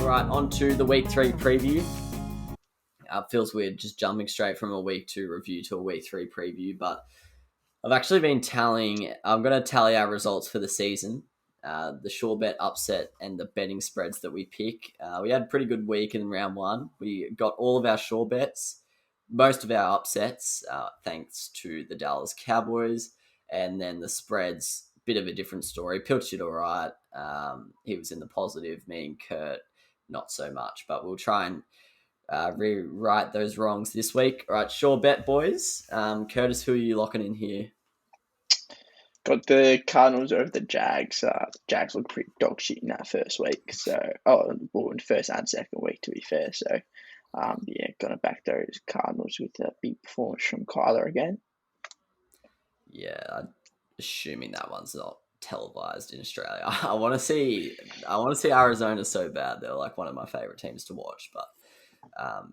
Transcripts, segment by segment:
right, on to the week 3 preview. Feels weird just jumping straight from a week 2 review to a week 3 preview, but I've actually been I'm going to tally our results for the season, the sure bet upset and the betting spreads that we pick. We had a pretty good week in round 1. We got all of our sure bets, most of our upsets, thanks to the Dallas Cowboys, and then the spreads, bit of a different story. Pilch did all right. He was in the positive, me and Kurt, not so much, but we'll try and rewrite those wrongs this week. All right, sure bet, boys. Curtis, who are you locking in here? Got the Cardinals over the Jags. Jags look pretty dog shit in that first week. In first and second week, to be fair. So, gonna back those Cardinals with a big performance from Kyler again. Yeah, I'm assuming that one's not televised in Australia. I want to see Arizona so bad. They're like one of my favorite teams to watch, but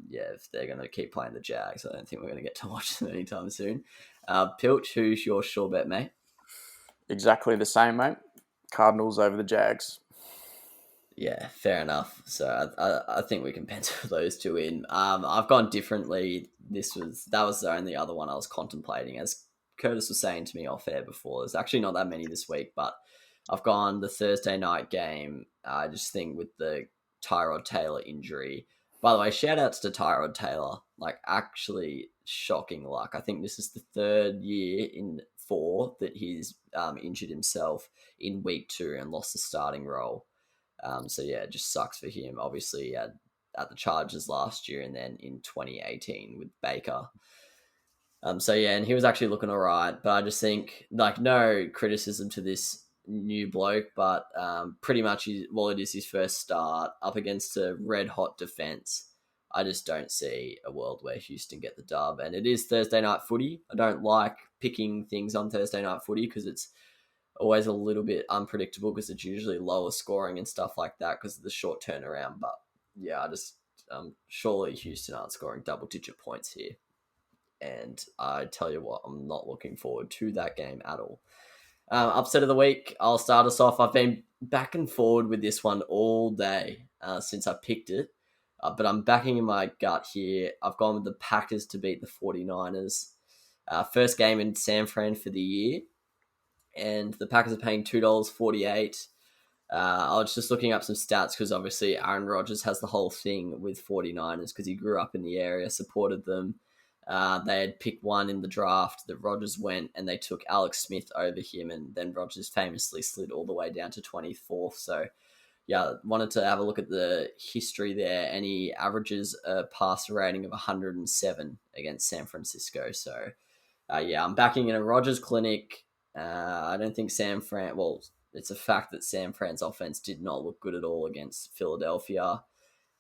if they're going to keep playing the Jags, I don't think we're going to get to watch them anytime soon. Pilch, who's your sure bet, mate? Exactly the same, mate. Cardinals over the Jags. Yeah, fair enough. So I think we can pencil those two in. I've gone differently. That was the only other one I was contemplating. As Curtis was saying to me off air before, there's actually not that many this week, but I've gone the Thursday night game. I just think with the Tyrod Taylor injury. By the way, shout outs to Tyrod Taylor. Like, actually shocking luck. I think this is the third year in 4 that he's injured himself in week 2 and lost the starting role. It just sucks for him. Obviously, he had at the Chargers last year and then in 2018 with Baker. And he was actually looking all right. But I just think, no criticism to this new bloke, but pretty much it is his first start up against a red-hot defense. I just don't see a world where Houston get the dub. And it is Thursday night footy. I don't like picking things on Thursday night footy because it's always a little bit unpredictable because it's usually lower scoring and stuff like that because of the short turnaround. But yeah, surely Houston aren't scoring double-digit points here. And I tell you what, I'm not looking forward to that game at all. Upset of the week, I'll start us off. I've been back and forward with this one all day since I picked it. But I'm backing in my gut here. I've gone with the Packers to beat the 49ers. First game in San Fran for the year. And the Packers are paying $2.48. I was just looking up some stats because obviously Aaron Rodgers has the whole thing with 49ers because he grew up in the area, supported them. They had picked 1 in the draft that Rodgers went and they took Alex Smith over him, and then Rodgers famously slid all the way down to 24th. So, wanted to have a look at the history there, and he averages a passer rating of 107 against San Francisco. So, I'm backing in a Rodgers clinic. I don't think it's a fact that San Fran's offense did not look good at all against Philadelphia.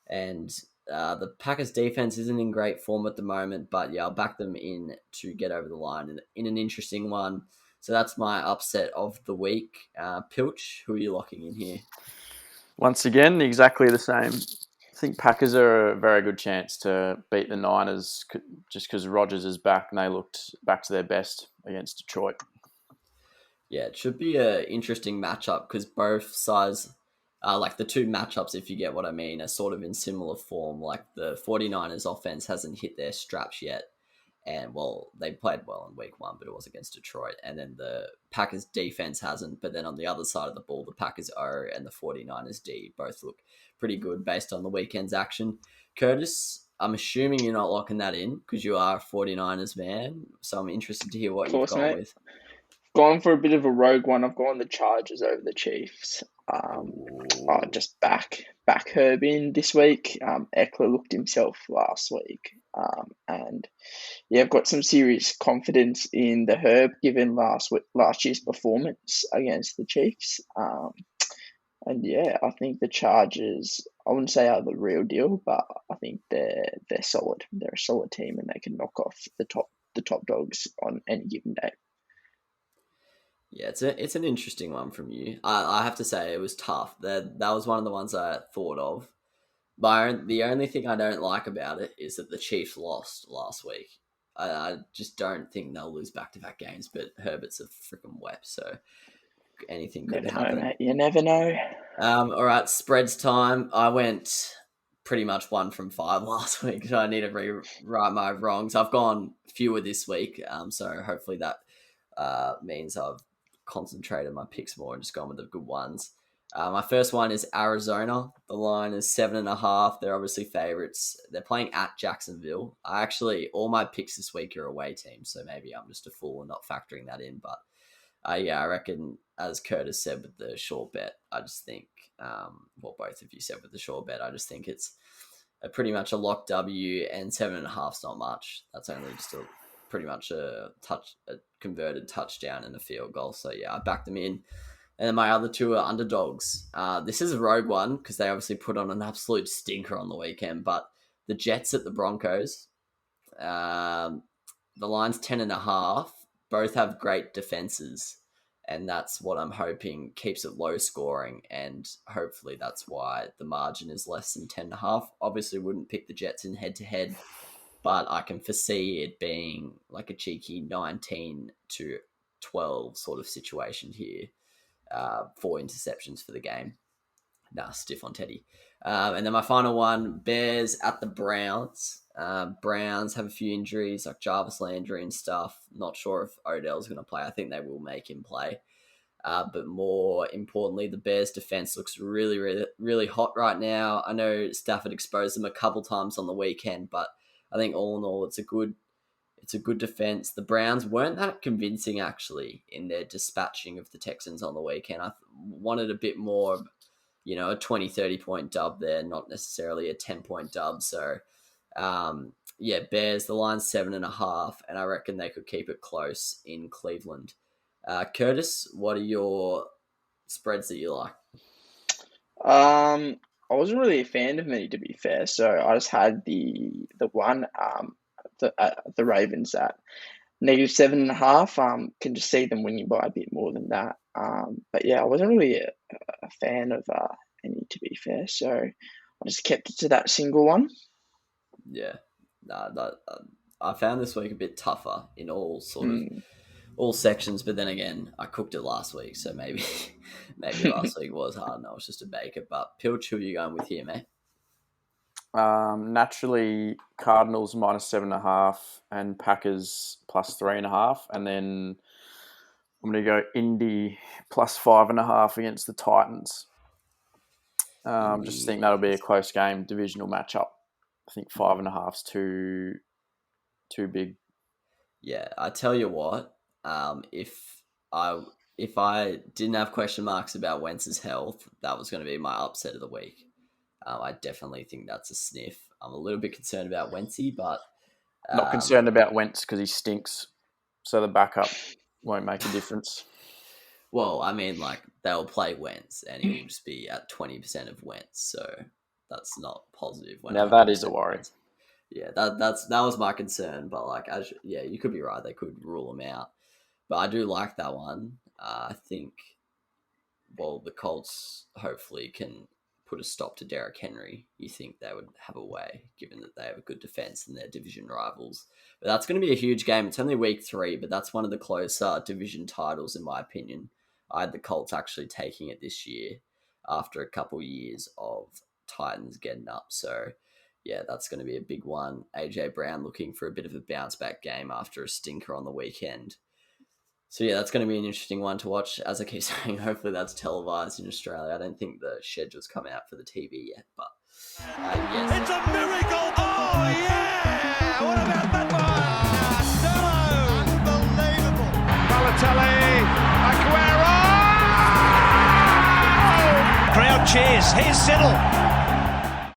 And the Packers defense isn't in great form at the moment, but I'll back them in to get over the line in an interesting one. So that's my upset of the week. Pilch, who are you locking in here? Once again, exactly the same. I think Packers are a very good chance to beat the Niners just because Rodgers is back and they looked back to their best against Detroit. Yeah, it should be an interesting matchup because both sides, the two matchups, if you get what I mean, are sort of in similar form. Like the 49ers offense hasn't hit their straps yet. And, they played well in week 1, but it was against Detroit. And then the Packers defense hasn't. But then on the other side of the ball, the Packers O and the 49ers D both look pretty good based on the weekend's action. Curtis, I'm assuming you're not locking that in because you are a 49ers man. So I'm interested to hear what you've gone with. Gone for a bit of a rogue one. I've gone the Chargers over the Chiefs. Just back Herb in this week. Eckler looked himself last week. I've got some serious confidence in the Herb given last year's performance against the Chiefs. I think the Chargers, I wouldn't say are the real deal, but I think they're solid. They're a solid team and they can knock off the top dogs on any given day. Yeah, it's an interesting one from you. I have to say it was tough. That was one of the ones I thought of. Byron, the only thing I don't like about it is that the Chiefs lost last week. I just don't think they'll lose back-to-back games, but Herbert's a freaking wep, so anything could happen. Know, mate. You never know. All right, spreads time. I went pretty much 1 from 5 last week, so I need to rewrite my wrongs. I've gone fewer this week, so hopefully that means I've concentrated my picks more and just gone with the good ones. My first one is Arizona. The line is 7.5. They're obviously favorites. They're playing at Jacksonville. All my picks this week are away teams, so maybe I'm just a fool and not factoring that in. But I reckon, as Curtis said with the short bet, I just think, both of you said with the short bet, I just think it's pretty much a lock W, and 7.5's not much. That's only just pretty much a converted touchdown and a field goal. So yeah, I backed them in. And then my other two are underdogs. This is a rogue one because they obviously put on an absolute stinker on the weekend. But the Jets at the Broncos, the line's 10.5. Both have great defenses, and that's what I'm hoping keeps it low scoring. And hopefully that's why the margin is less than 10.5. Obviously, wouldn't pick the Jets in head to head, but I can foresee it being like a cheeky 19-12 sort of situation here. 4 interceptions for the game. Stiff on Teddy. And then my final one, Bears at the Browns. Browns have a few injuries like Jarvis Landry and stuff. Not sure if Odell's going to play. I think they will make him play. But more importantly, the Bears defense looks really, really, really hot right now. I know Stafford exposed them a couple times on the weekend, but I think all in all, it's a good defense. The Browns weren't that convincing, actually, in their dispatching of the Texans on the weekend. I wanted a bit more, a 20, 30-point dub there, not necessarily a 10-point dub. So, Bears, the line's 7.5, and I reckon they could keep it close in Cleveland. Curtis, what are your spreads that you like? I wasn't really a fan of many, to be fair. So I just had the one, the Ravens at -7.5. Can just see them winning by a bit more than that. But yeah, I wasn't really a fan of any, to be fair. So I just kept it to that single one. Yeah, I found this week a bit tougher in all sort of all sections, but then again, I cooked it last week, so maybe last week was hard and I was just a baker. But Pilch, who are you going with here, mate? Naturally, Cardinals -7.5 and Packers +3.5, and then I'm going to go Indy +5.5 against the Titans. Just think that'll be a close game, divisional matchup. I think 5.5's too big. Yeah, I tell you what, if I didn't have question marks about Wentz's health, that was going to be my upset of the week. I definitely think that's a sniff. I'm a little bit concerned about Wentzzy, but not concerned about Wentz because he stinks, so the backup won't make a difference. Well, I mean, they'll play Wentz, and he will just be at 20% of Wentz, so that's not positive. Now that is a worry. Yeah, that was my concern, but you could be right. They could rule him out, but I do like that one. I think, the Colts hopefully can put a stop to Derrick Henry. You think they would have a way, given that they have a good defense and their division rivals. But that's going to be a huge game. It's only week 3, but that's one of the closer division titles, in my opinion. I had the Colts actually taking it this year after a couple years of Titans getting up. So, yeah, that's going to be a big one. AJ Brown looking for a bit of a bounce back game after a stinker on the weekend. So, yeah, that's going to be an interesting one to watch. As I keep saying, hopefully that's televised in Australia. I don't think the schedule's come out for the TV yet, but yes. It's a miracle! Oh, yeah! What about that one? Unbelievable! Balotelli, Aguero! Crowd cheers. Here's Siddle.